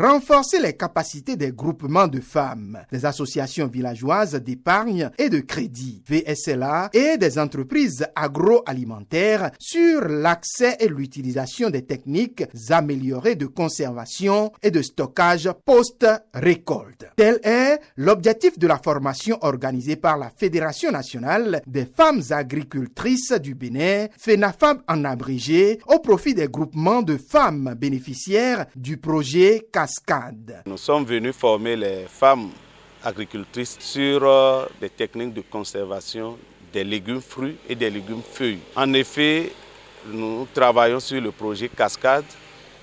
renforcer les capacités des groupements de femmes, des associations villageoises d'épargne et de crédit, VSLA, et des entreprises agroalimentaires sur l'accès et l'utilisation des techniques améliorées de conservation et de stockage post-récolte. Tel est l'objectif de la formation organisée par la Fédération nationale des femmes agricultrices du Bénin, FENAFAB en abrégé, au profit des groupements de femmes bénéficiaires du projet Cascade. Nous sommes venus former les femmes agricultrices sur des techniques de conservation des légumes fruits et des légumes feuilles. En effet, nous travaillons sur le projet Cascade,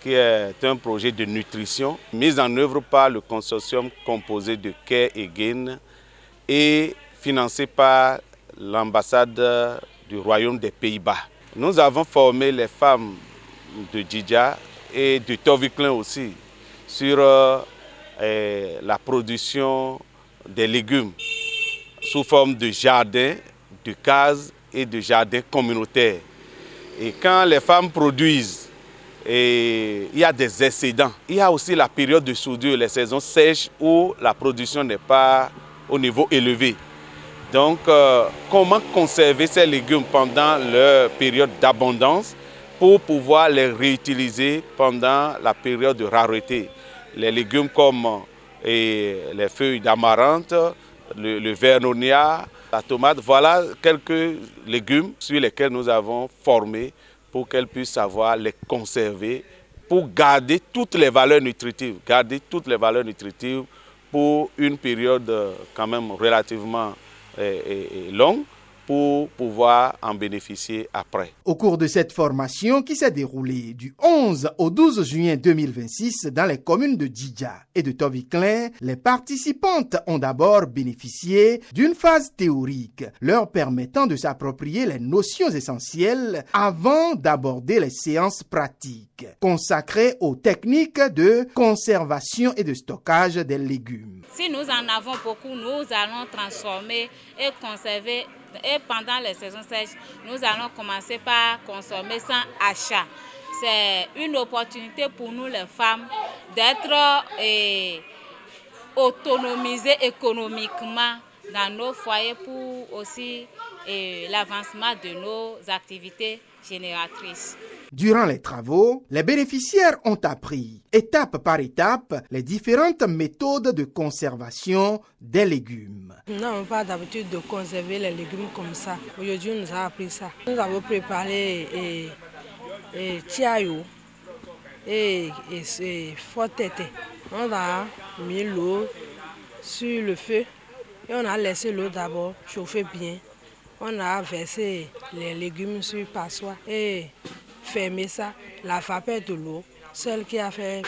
qui est un projet de nutrition mis en œuvre par le consortium composé de Care et Gain et financé par l'ambassade du Royaume des Pays-Bas. Nous avons formé les femmes de Djidja et de Toviklen aussi sur la production des légumes sous forme de jardins, de cases et de jardins communautaires. Et quand les femmes produisent, il y a des excédents. Il y a aussi la période de soudure, les saisons sèches où la production n'est pas au niveau élevé. Donc, comment conserver ces légumes pendant leur période d'abondance pour pouvoir les réutiliser pendant la période de rareté. Les légumes comme les feuilles d'amarante, le vernonia, la tomate, voilà quelques légumes sur lesquels nous avons formé pour qu'elles puissent savoir les conserver, pour garder toutes les valeurs nutritives, pour une période quand même relativement longue, pour pouvoir en bénéficier après. Au cours de cette formation qui s'est déroulée du 11 au 12 juin 2026 dans les communes de Djidja et de Toviklen, les participantes ont d'abord bénéficié d'une phase théorique leur permettant de s'approprier les notions essentielles avant d'aborder les séances pratiques consacrées aux techniques de conservation et de stockage des légumes. Si nous en avons beaucoup, nous allons transformer et conserver. Et pendant les saisons sèches, nous allons commencer par consommer sans achat. C'est une opportunité pour nous les femmes d'être autonomisées économiquement dans nos foyers pour aussi l'avancement de nos activités génératrices. Durant les travaux, les bénéficiaires ont appris, étape par étape, les différentes méthodes de conservation des légumes. Nous n'avons pas d'habitude de conserver les légumes comme ça. Aujourd'hui, on nous a appris ça. Nous avons préparé tiayo et fortete. On a mis l'eau sur le feu et on a laissé l'eau d'abord chauffer bien. On a versé les légumes sur passoire et fermer ça, la vapeur de l'eau, celle qui a fait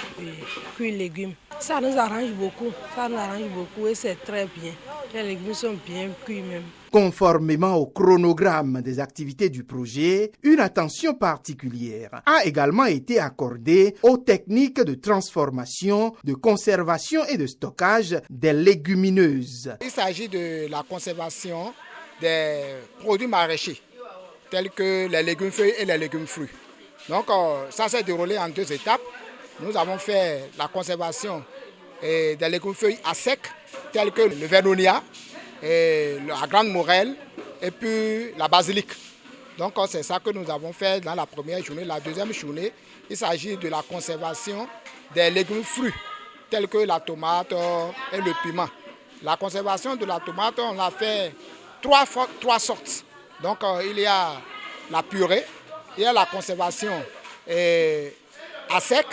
cuire les légumes. Ça nous arrange beaucoup, et c'est très bien. Les légumes sont bien cuits même. Conformément au chronogramme des activités du projet, une attention particulière a également été accordée aux techniques de transformation, de conservation et de stockage des légumineuses. Il s'agit de la conservation des produits maraîchers, tels que les légumes feuilles et les légumes fruits. Donc ça s'est déroulé en 2 étapes. Nous avons fait la conservation des légumes feuilles à sec, tels que le vernonia, la grande morelle et puis la basilic. Donc c'est ça que nous avons fait dans la première journée. La deuxième journée, il s'agit de la conservation des légumes fruits, tels que la tomate et le piment. La conservation de la tomate, on l'a fait 3 sortes. Donc il y a la purée, il y a la conservation à sec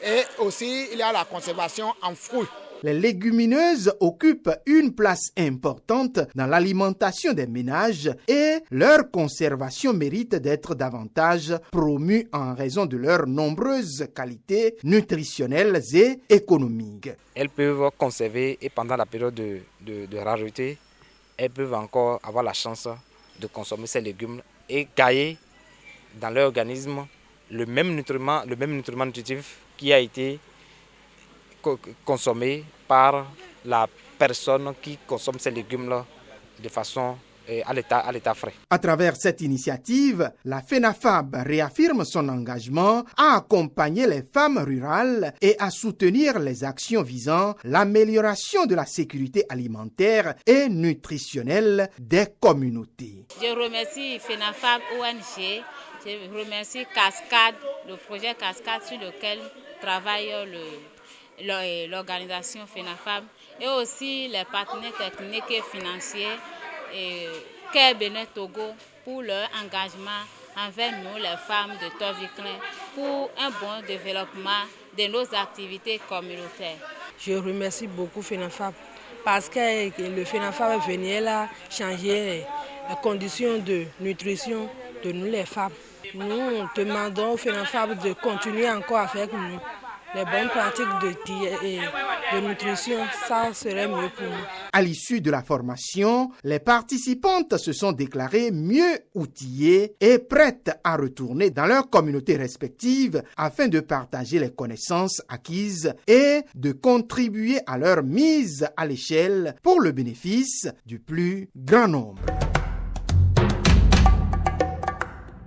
et aussi il y a la conservation en fruits. Les légumineuses occupent une place importante dans l'alimentation des ménages et leur conservation mérite d'être davantage promue en raison de leurs nombreuses qualités nutritionnelles et économiques. Elles peuvent conserver et pendant la période de rareté, elles peuvent encore avoir la chance de consommer ces légumes et gagner dans leur organisme le même nutriment nutritif qui a été consommé par la personne qui consomme ces légumes-là de façon à l'état frais. À travers cette initiative, la FENAFAB réaffirme son engagement à accompagner les femmes rurales et à soutenir les actions visant l'amélioration de la sécurité alimentaire et nutritionnelle des communautés. Je remercie FENAFAB ONG, je remercie Cascade, le projet Cascade sur lequel travaille l'organisation FENAFAB et aussi les partenaires techniques et financiers et Care Bénin Togo pour leur engagement envers nous, les femmes de Torviklin, pour un bon développement de nos activités communautaires. Je remercie beaucoup FENAFAB parce que le FENAFAB venait là changer les conditions de nutrition de nous les femmes. Nous demandons au FENAFAB de continuer encore avec nous. Les bonnes pratiques de nutrition, ça serait mieux pour nous. À l'issue de la formation, les participantes se sont déclarées mieux outillées et prêtes à retourner dans leurs communautés respectives afin de partager les connaissances acquises et de contribuer à leur mise à l'échelle pour le bénéfice du plus grand nombre.